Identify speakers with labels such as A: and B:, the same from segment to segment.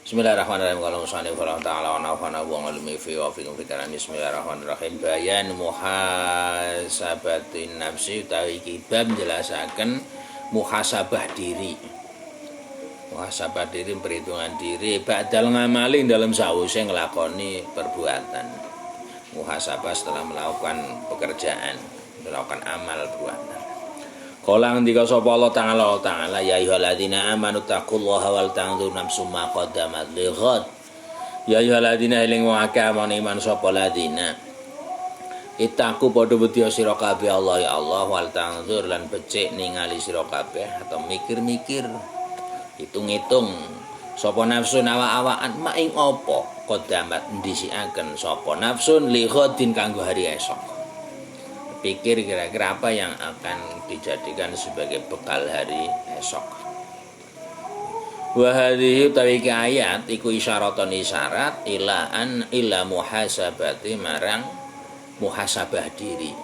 A: Bismillahirrahmanirrahim. Kalau musannif Allah taala wa nafa'ana wa alimi fi wa fikum fi kalam. Bismillahirrahmanirrahim. Bayan muhasabatin nafsi utawi iki bab menjelasaken muhasabah diri. Muhasabah diri, perhitungan diri ba'dal ngamali dalam sawise nglakoni perbuatan. Muhasabah setelah melakukan pekerjaan, melakukan amal perbuatan. Kala ngendika sapa Allah Ta'ala ya ayyuhalladzina amanu taqullaha wal tanzur nafsum ma qaddamat lighad. Ya ayyuhalladzina eling wa akeh iman sapa ladina. Itaku padha wedi sira kabeh Allah ya Allah wal tanzur lan becik ningali sira kabeh atau mikir-mikir. Hitung-hitung sapa nafsun awak-awakan mak ing apa qaddamat ndhisikaken sapa nafsun lighadin kanggo hari esok. Pikir kira-kira apa yang akan dijadikan sebagai bekal hari esok. Wa hadhihi utawi ayat iku isyaraton isyarat ila muhasabati marang muhasabah diri.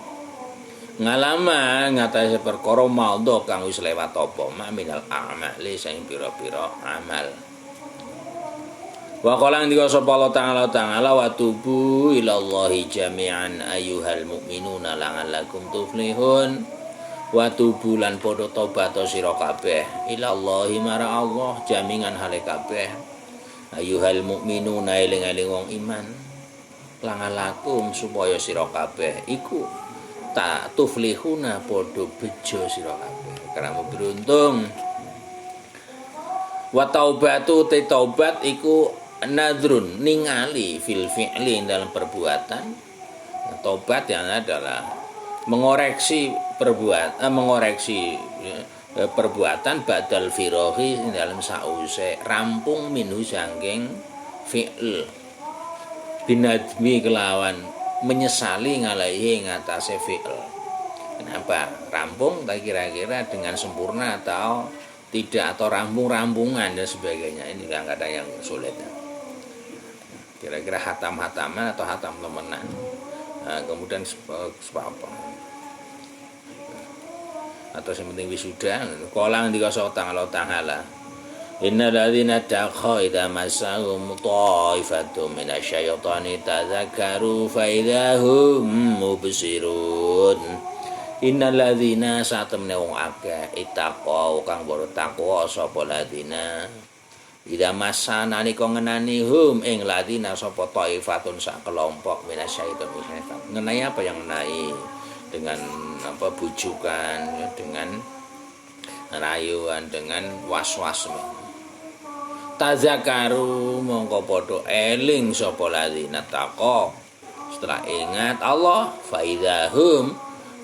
A: Ngalama ngatasi perkara maudhu kang wis lewat apa ma minal a'mali sing pira-pira amal. Wa qala ndika sapa Allah Ta'ala wa tubu ilallahi jami'an ayyuhal mu'minuna la'allakum tuflihun. Wa tubu lan padha tobat sira kabeh ilallahi marang Allah jami'an hale kabeh ayyuhal mu'minuna eling-eling wong iman la'allakum supaya sira kabeh iku ta tuflihuna padha bejo sira kabeh karena beruntung. Wa taubatu te taubat iku nadrun ningali fil fi'li dalam perbuatan. Tobat yang adalah mengoreksi perbuatan badal firohi dalam sause rampung minhu sangking fi'l binadmi kelawan menyesali ngalahi ngatasi fi'l. Kenapa rampung tak kira-kira dengan sempurna atau tidak, atau rampung-rampungan dan sebagainya. Ini kadang-kadang yang sulit. Kira-kira hatam-hataman atau hatam temenan. Nah, kemudian apa? Atau yang penting wisuda. Kala ngendika Allah Ta'ala. Innal ladzina taqaw idza massahum ta'ifatun minasyaitani tadzakkaru fa idzahum mubsirun. Innal ladzina satemene wong akeh ittaqau kang bertakwa sapa ladzina ida masa nalika ngenani hum ing ladina sapa taifatun sak kelompok minasyaiton ngenai apa yang ngenai dengan apa bujukan ya, dengan rayuan dengan was-was tazakaru mongko padha eling sapa ladina taqa setelah ingat Allah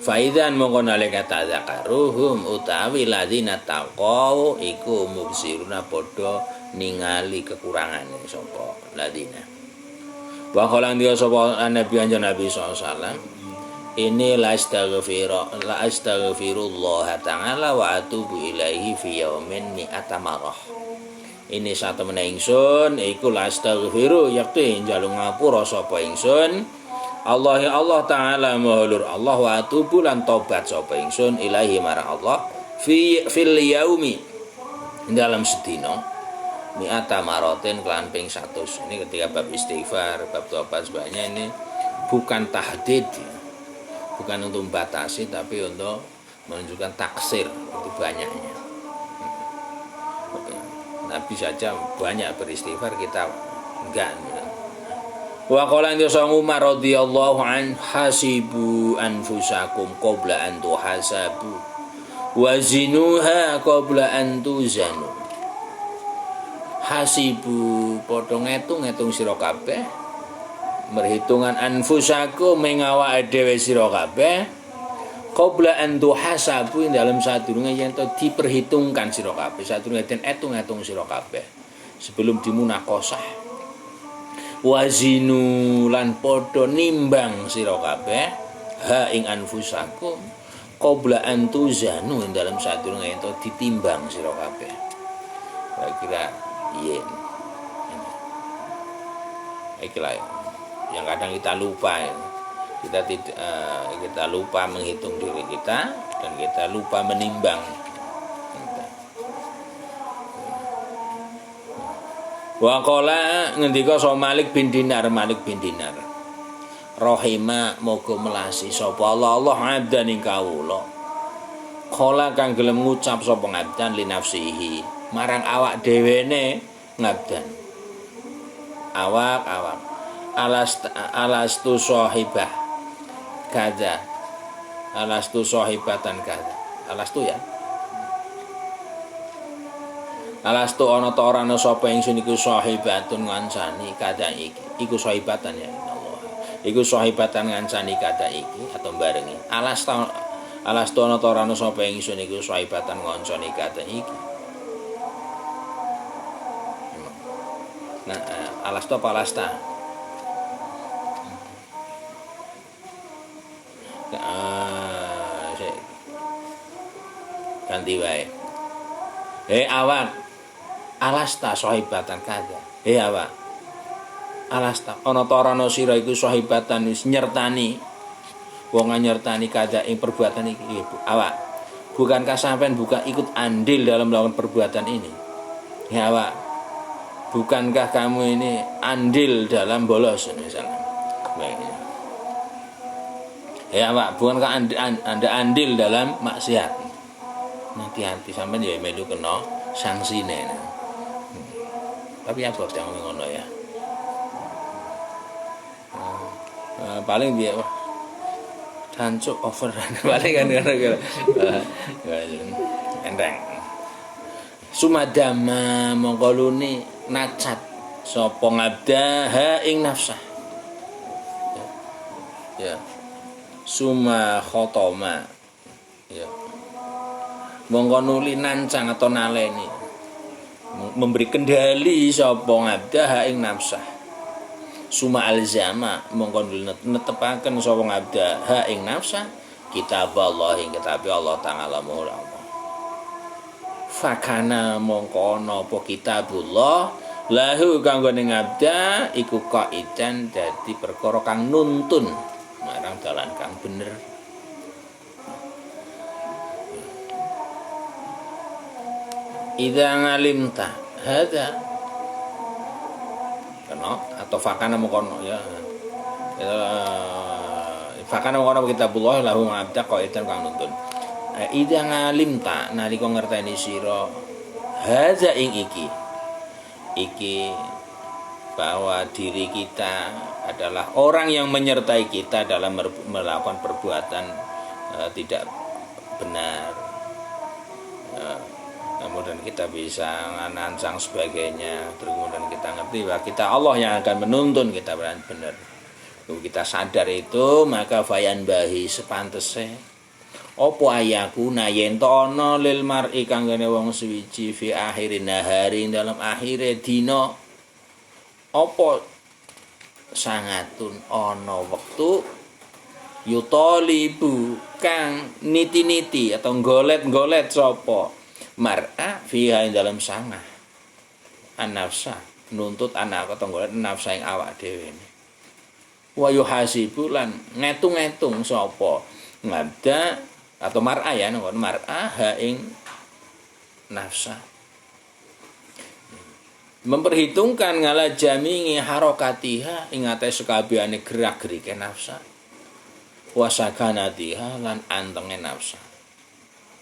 A: faidan mongko nalika tazakaruhum utawi ladina taqa iku mubsiruna padha ningali kekurangane sapa ladina. Wa qala dia sapa Nabi Nabi sallallahu ini la astaghfirullah ta'ala wa atubu ilaihi fi yaumin mi'ata marah. Ini satu meneh ingsun iku la astaghfiru yakti njaluk ngapura sapa ingsun Allah Ta'ala mahlur Allah wa atubu lan tobat sapa ingsun ilahi marang Allah fil yaumi dalam sedina mi'ata marotin kelan ping 100. Ini ketika bab istighfar, bab tobat sebagainya ini bukan tahdid, bukan untuk membatasi tapi untuk menunjukkan taksir itu banyaknya. Nabi saja banyak beristighfar, kita enggak. Wa qala Umar radhiyallahu an hasibu anfusakum qabla an tuhasabu wa zinuha qabla an tuzanu. Hasibu padha ngitung sira kabeh merhitungan anfusaku mengawake dhewe sira kabeh qabla an tuhasabu dalam sadurunge yen to diperhitungkan sira kabeh sadurunge den etung-etung sira kabeh sebelum dimunakosah wazinu lan padha nimbang sira kabeh ha ing anfusaku qabla an tuzanu dalam sadurunge yen to ditimbang sira kabeh. Kira-kira iya, itulah yang kadang kita lupa ya. Kita lupa menghitung diri kita dan kita lupa menimbang. Wa qala ngendika sapa Malik bin Dinar, rahima moga melasi sapa Allah abdan ing kawula. Qala kang gelem ngucap sapa abdan li nafsihi marang awak dhewene ngabdan. Awak alastu sahibah kada, alastu sahibatan kada, alastu ya, alastu ana ta ora ana sapa ingsun iku sahibatun ngancani kada iki, iku sahibatan ya Allah, iku sahibatan ngancani kada iki atau barengi, alastu ana ta ora ana sapa ingsun iku sahibatan ngancani kada iki. Nah, alastu apa alasta? Ganti wae. Awak alasta sahibatan kada. Awak alasta ana ta ora ana sira iku sahibatan wis nyertani wong nyertani kada ing perbuatan iki. Awak bukankah sampean bukan ikut andil dalam melakukan perbuatan ini? Awak bukankah kamu ini andil dalam bolos misalnya? Pak, bukankah Anda andil dalam maksiat? Hati-hati sampean ya melu kena sangsine. Tapi apa yang ngono ya? Paling dia cancuk over paling kan enteng. Sumadama mongkoluni nacat sapa ngabdah ing nafsah. Ya. Suma khotoma ya mongko nuli nancang atau naleni memberi kendali sapa ngabdah ing nafsah. Suma alzama mongko nuli netepaken sapa ngabdah ing nafsah kitab Allah ing kitab Allah taala mula. Fakana mongko ana apa kitabullah lahu kanggo ning ngabdah iku qaidan dadi perkara kang nuntun marang dalan kang bener. Idza ngalimta hadza kena atau fakana mengkono ya. Fakana mengkono kitabullah lahu abda qaidan kang nuntun. Idza ngalimta nalika ngerteni sira hadza ing iki bahwa diri kita adalah orang yang menyertai kita dalam melakukan perbuatan tidak benar. Kemudian kita bisa nancang sebagainya. Terus kemudian kita ngerti bahwa kita Allah yang akan menuntun kita benar. Kalau kita sadar itu maka fayan bahi sepantese opo ayakuna yen to ana lil mar'i kanggone wong suwiji fi akhirin nahari dalam akhire dina apa sangatun ana wektu yutalibu kang niti-niti atau golet-golet sapa mar'a fiha ing dalam sangah an-nafsa nuntut anak atau golet nafsa ing awak dhewe wa yuhasibu lan ngetung-ngetung sapa ngabda atau mar'a ya mar'a ha ing nafsa memperhitungkan ngala jamingi harokatiha ing atas sekabehane gerak-gerike nafsa wasakanatiha lan antenge nafsa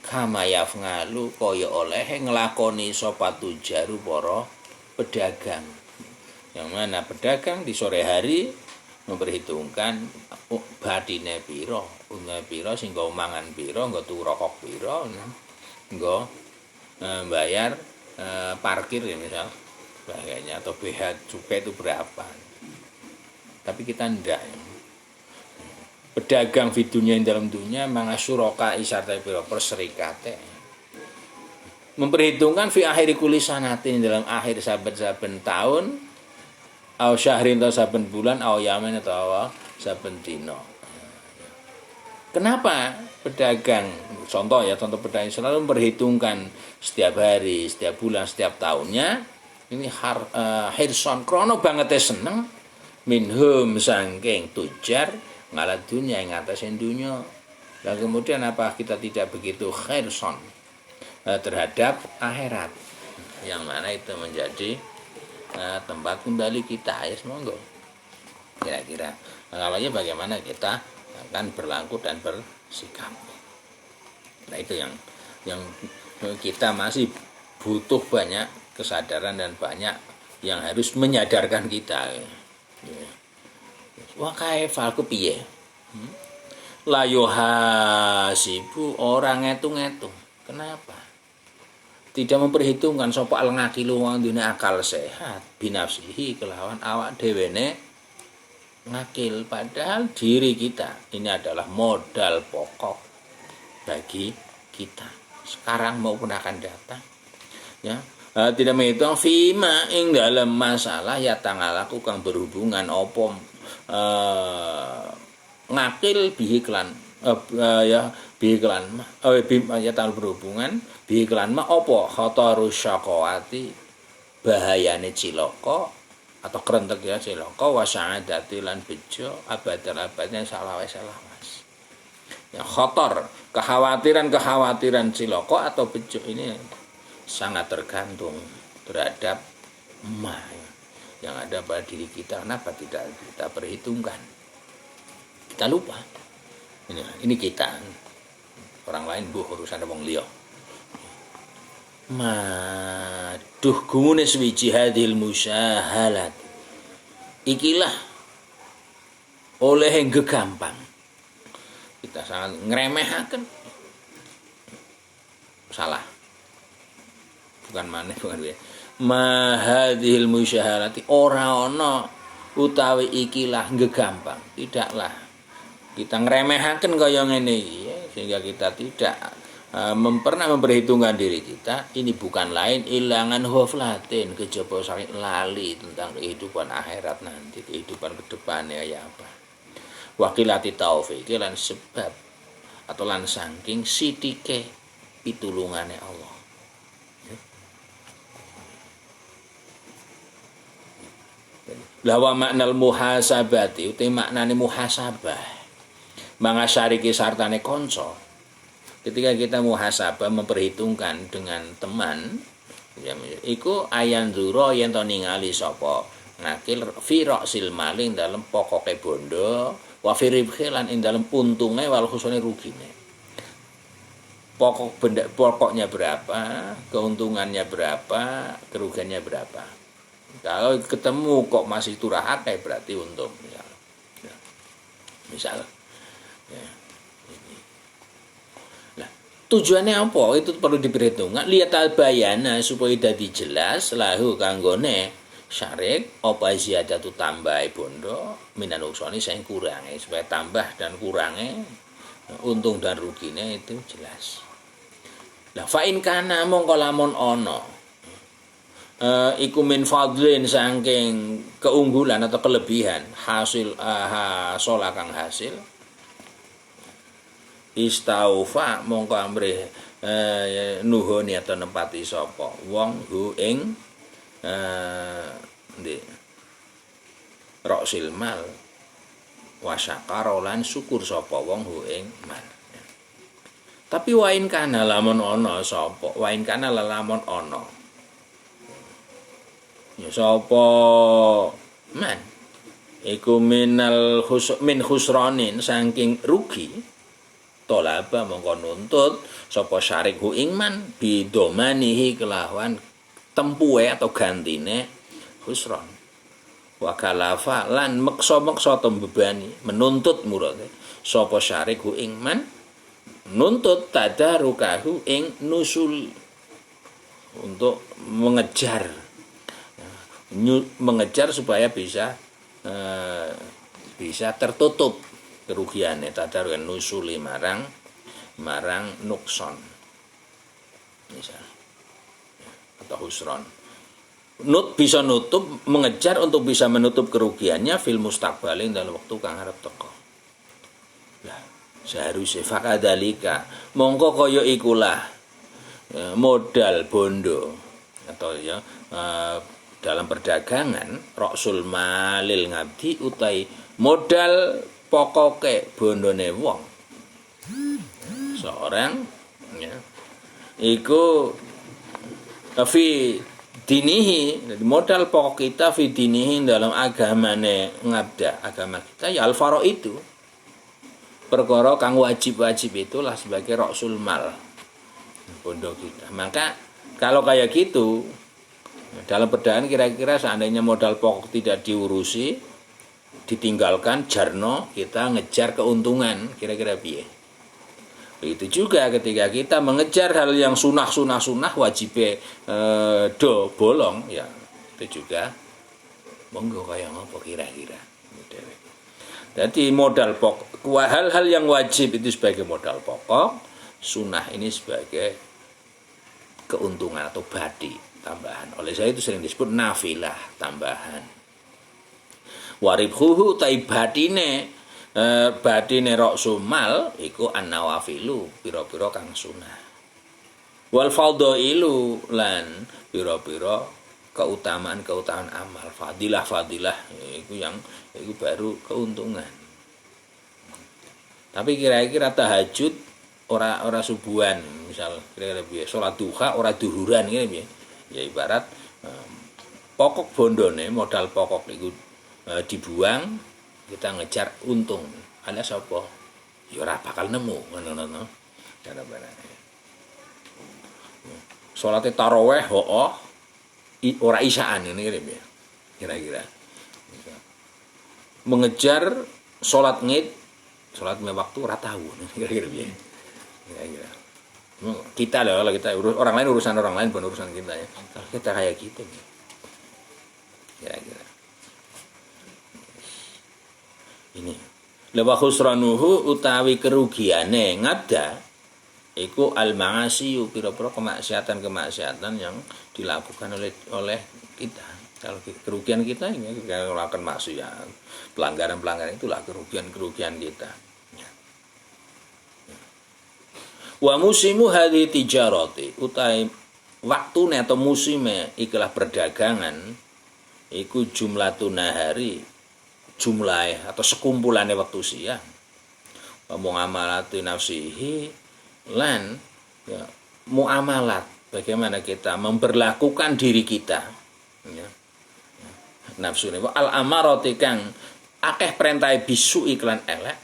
A: kama yafngalu kaya oleh nglakoni sapa tujaru para pedagang yang mana pedagang di sore hari memperhitungkan batine pira unta pira sing nggo mangan pira nggo tuku rokok pira nggo bayar parkir ya misal sebagainya atau BH cukai itu berapa, tapi kita ndak ya. Pedagang di dunia yang dalam dunia mangasuroka isartai piro perserikate memperhitungkan fi akhiri kulisanatin dalam akhir saben-saben tahun au syahrin atau saben bulan au yamin atau saben dino. Kenapa pedagang contoh pedagang selalu memperhitungkan setiap hari, setiap bulan, setiap tahunnya ini hirson krono banget seneng minhum sangking tujar ngalat dunia yang ngatasin dunia. Dan kemudian apa kita tidak begitu hirson terhadap akhirat yang mana itu menjadi tempat kembali kita, ya monggo. Kira-kira awalnya bagaimana kita akan berlaku dan bersikap. Nah itu yang kita masih butuh banyak kesadaran dan banyak yang harus menyadarkan kita. Wah kaifa aku piye? La yuhasibu, orang ngitung-ngitung. Kenapa? Tidak memperhitungkan sapa al ngakilu wong duwe akal sehat binafsihi kelawan awak dhewene ngakil, padahal diri kita ini adalah modal pokok bagi kita sekarang maupun akan datang, ya. Tidak menghitung fima ing dalam masalah ya tangalaku kang berhubungan opo ngakil bihiklan ya bihiklan ya tal berhubungan bihiklan ma opo khotoru syaqawati bahayane cilaka atau kerentek ya cilaka wa sa'adati lan bejo abad-abadnya salawas ya khotor kekhawatiran cilaka atau bejo ini sangat tergantung terhadap yang ada pada diri kita. Kenapa tidak kita perhitungkan? Kita lupa. Ini kita. Orang lain urusan wong liya. Maduh gumune swiji hadil musyahalat. Ikilah oleh yang gegampang. Kita sangat ngremehkan. Salah. Bukan mahadhil musyaharati ora ana utawi ikilah gegampang, tidaklah kita ngremehake kaya ngene iki ya, sehingga kita tidak pernah memperhitungkan diri kita. Ini bukan lain ilangan ghaflatin, kejaba saking lali tentang kehidupan akhirat nanti, kehidupan ke depannya ya apa. Wakilati taufik lan sebab atau lan saking sithike pitulungane Allah. Lawa maknal muhasabati uti maknane muhasabah mangasyariki sartane konco. Ketika kita muhasabah memperhitungkan dengan teman ya, iku ayan dzura yen to ningali sapa ngakil fi ra'sil maling dalam pokoke bondo wa fi ribhilan ing dalam untunge wal khusune rugine. Pokoknya berapa, keuntungannya berapa, kerugiannya berapa. Kalau ketemu kok masih turah akeh berarti untung misal ya. Nah, tujuannya apa? Itu perlu diperhitungkan. Lihat al-bayana supaya dadi jelas lahu kanggone syarik apa ziyadatu tambah bondo minan uksoni sing kurange supaya tambah dan kurange untung dan rugine itu jelas. Lah fa in kana mongko lamun ana iku min fadlin saking keunggulan atau kelebihan hasil kang hasil istaufa mongko amrih nuhoni atau nempati sapa wong hu ing roksil mal wasyakara lan syukur sapa wong hu ing mal. Tapi wain kana lamun ana sapa wain kana lamun ana ya sapa man iku min khusranin saking rugi tolaba mongko nuntut sapa syarik hu ing man bidomanihi kelawan tempuhe atau gantine khusran wa kalafa lan meksa-meksa tembebani menuntut murade sapa syarik hu ing man nuntut tadarukahu ing nusul untuk mengejar supaya bisa tertutup kerugiannya tadaruk nusuli marang nukson misal atau husron bisa nutup mengejar untuk bisa menutup kerugiannya fil mustaqbalin dalam waktu kang arep teko. Lah seharusnya fakadalika mongko kaya ikulah modal bondo atau ya dalam perdagangan roksul malil ngabdi utai modal pokoke bondone wong seorang ya iku fi dinihi, modal pokok kita fi dinihi dalam agamane ngabda, agama kita ya al-faro itu. Perkara kang wajib-wajib itulah sebagai rasul mal bondo kita. Maka kalau kayak gitu dalam perdagangan kira-kira seandainya modal pokok tidak diurusi, ditinggalkan jarno, kita ngejar keuntungan, kira-kira piye? Begitu juga ketika kita mengejar hal yang sunah wajib do bolong, ya itu juga monggo kayak apa kira-kira. Jadi modal pokok, hal-hal yang wajib itu sebagai modal pokok, sunah ini sebagai keuntungan atau badi tambahan. Oleh saya itu sering disebut nafilah tambahan. Waribhuhu tai badine roksul mal iku an-nawafilu pira-pira kang sunah. Wal fadhailu lan pira-pira keutamaan amal, fadilah itu baru keuntungan. Tapi kira-kira tahajud ora subuhan, misal kira-kira piye, salat duha ora duhuran ngene piye. Ya ibarat pokok bondone, modal pokok itu dibuang, kita ngejar untung. Ada sapa? Ya ora bakal nemu ngono-ngono. Cara-carane. Salate tarawih ora isaan ngene kira-kira. Mengejar salat ngid, salat waktu ora tahu kira-kira piye. Kira-kira. Kita loh, kalau kita orang lain urusan orang lain bukan urusan kita ya. Kalau kita kayak gitu nih. Kira-kira. Ini. Lawa khusranuhu utawi kerugiane ngabda iku al-ma'asi pira-pira kemaksiatan yang dilakukan oleh kita. Kalau kerugian kita ini kita melakukan maksiat, pelanggaran-pelanggaran itulah kerugian kita. Wa musimu hadhi tijarati utai waktune atau musime ikilah perdagangan iku jumlatun nahari, jumlah atau sekumpulannya waktu siang. Wa muamalatu nafsihi lan ya, muamalat bagaimana kita memperlakukan diri kita ya. Nafsu ini al amarati kang akeh perintah bisu iklan elek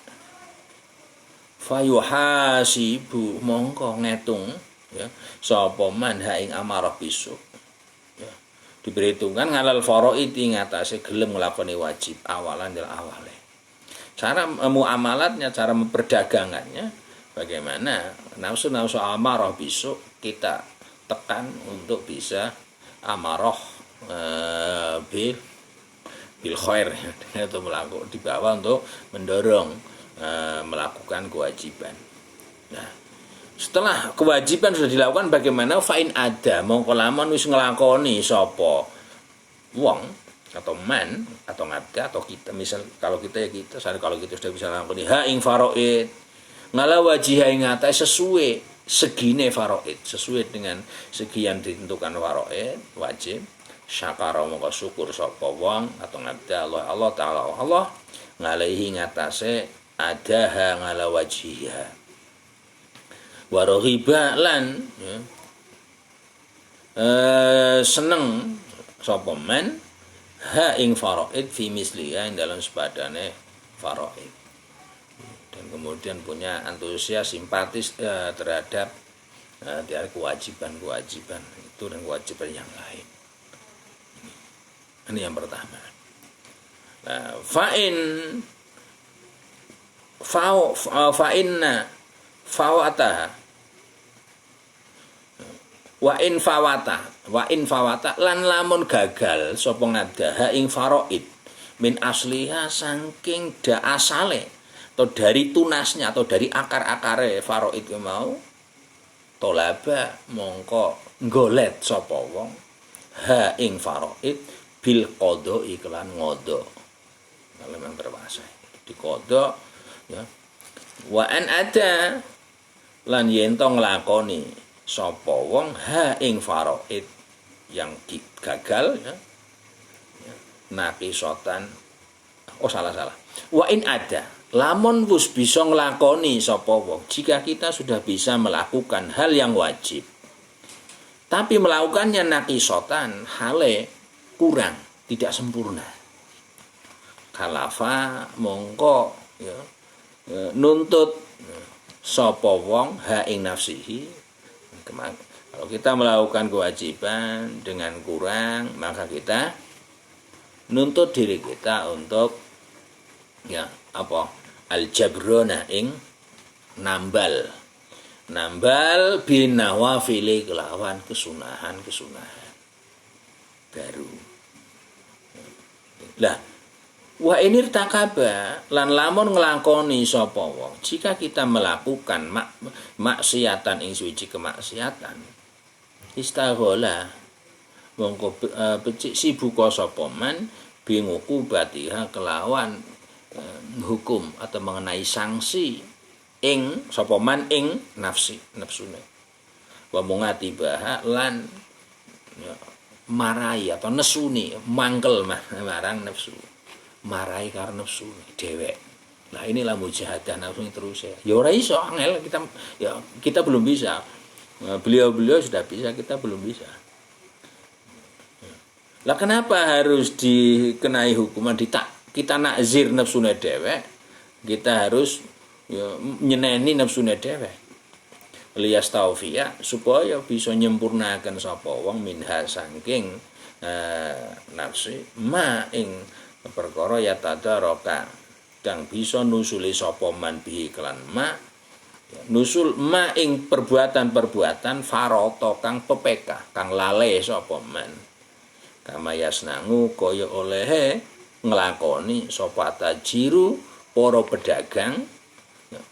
A: fayuhasibu mongko ngetung ya sapa man ha ing amarah bisu ya diperhitungkan ngalal faraid ing atase gelem nglakoni wajib awalan del awale. Cara muamalatnya, cara memperdagangannya bagaimana nafsu amarah bisu kita tekan untuk bisa amarah bil khair atau melakukan di bawah untuk mendorong melakukan kewajiban. Nah, setelah kewajiban sudah dilakukan bagaimana fa'in ada mongko lamun wis nglakoni sapa wong atau man atau ngabda atau kita, misal kalau kita ya kita, kalau kita sudah bisa nglakoni ha ing faraid ngala wajiha ing atase sesuai segine faraid, sesuai dengan segi yang ditentukan faraid wajib syakara mongko syukur sapa wong atau ngabda Allah taala Allah ngalihi ngatasé adaha ngala wajiha warohiba lan ya, seneng sapa men ha ing faraid fi misliha dalam sepadane faraid, dan kemudian punya antusias simpatis terhadap kewajiban itu dan kewajiban yang lain. Ini yang pertama. Nah, fa'inna fawata wa in fawata lan lamun gagal sapa ngadaha ing faraid min asliha saking asale atau dari tunasnya atau dari akar-akare faraid ku mau tolaba mongko golet sapa wong ha ing faraid bil qada iklan ngodo. Kalau memang berbahasa di qada ya. Wa an ada lan yen to nglakoni sapa wong ha ing faraid yang gagal ya. Naqisotan salah. Wa in ada lamun wis bisa nglakoni sapa wong, jika kita sudah bisa melakukan hal yang wajib Tapi melakukannya naqisotan hale kurang, tidak sempurna. Khalafa mongko ya, nuntut sapa wong ha ing nafsihi. Kalau kita melakukan kewajiban dengan kurang, maka kita nuntut diri kita untuk ya apa? Al-jabrona ing nambal bin nawafili kelawan kesunahan baru. Lah wa inir takaba lan lamun nglakoni sapa wong jika kita melakukan maksiatan ing suci kemaksiatan istaghala mongko becik sibuka sapa man binguku batiha kelawan hukum atau mengenai sanksi ing sapa man ing nafsune wa mungati baha lan ya, marai atau nesuni mangkel marang nafsu marai karena nafsu dewek. Nah inilah mujahadah nafsu terus ya ora iso angel kita belum bisa. Beliau sudah bisa, kita belum bisa. Lah kenapa harus dikenai hukuman kita nakzir nafsune dewek, kita harus ya, nyeneni nafsune dewek. Liyas taufiya supaya bisa nyempurnakan sapa wong minha saking nafsi ma ing perkara ya tadaraka kang bisa nusuli sapa man bihi kelan ma nusul ma ing perbuatan-perbuatan farata kang pepeka kang lale sapa man kama yasnangu kaya olehe nglakoni sapa tajiru para pedagang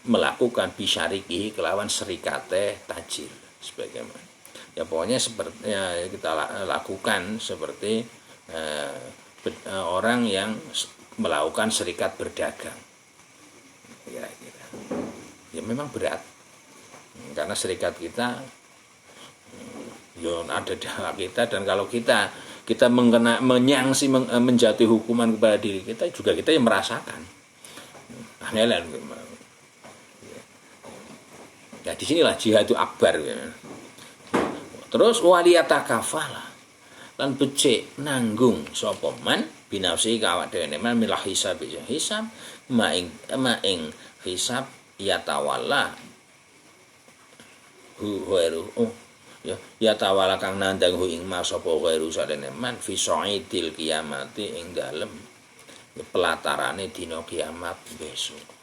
A: melakukan bisyarikihi kelawan serikate tajir sebagaimana ya pokoknya seperti ya, kita lakukan seperti orang yang melakukan serikat berdagang kira-kira ya memang berat karena serikat kita ya ada dakwah kita dan kalau kita menyangsi menjatuhi hukuman kepada diri kita juga kita yang merasakan aneh-aneh. Ya disinilah jihadu akbar ya. Terus waliyata kafala lan becik nanggung sapa man binafsi kawak dhewe man milah hisab maing hisab yatawalla huwairu ya tawala kang nandang hu ing mas sapa ghairu sadene man fi sa'idil kiamati ing dalem pelatarane dina kiamat besok.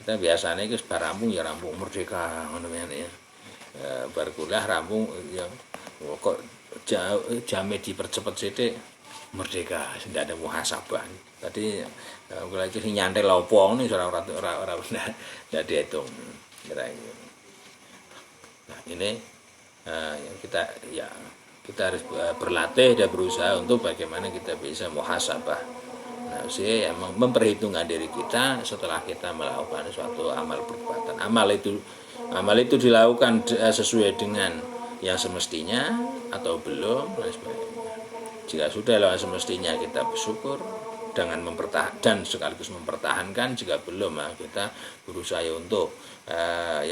A: Kita biasanya itu rampung ya rampung merdeka ngono ya. Bar kuliah rampung ya kok jame dipercepat sithik merdeka tidak ada muhasabah. Tadi kalau iki nyantai lopo ngono ora tidak dihitung. Nah, ini yang kita harus berlatih dan berusaha untuk bagaimana kita bisa muhasabah. Nah, yang memperhitungkan diri kita setelah kita melakukan suatu amal perbuatan. Amal itu dilakukan sesuai dengan yang semestinya atau belum dan sebagainya. Jika sudah lawan semestinya kita bersyukur dengan dan sekaligus mempertahankan. Jika belum kita berusaha untuk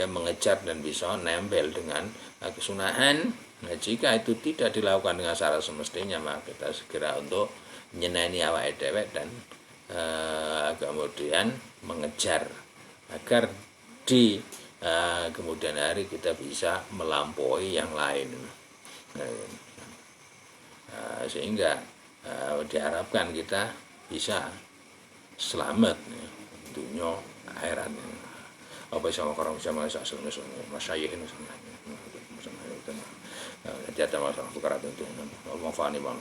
A: mengejar dan bisa nempel dengan kesunahan. Nah, jika itu tidak dilakukan dengan secara semestinya maka kita segera untuk nyeneni awake dhewe dan kemudian mengejar agar di kemudian hari kita bisa melampaui yang lain. Sehingga diharapkan kita bisa selamat dunia akhirat. Apa sama orang sama masyayikh ini jadi ada masalah perkara itu Allah fani bang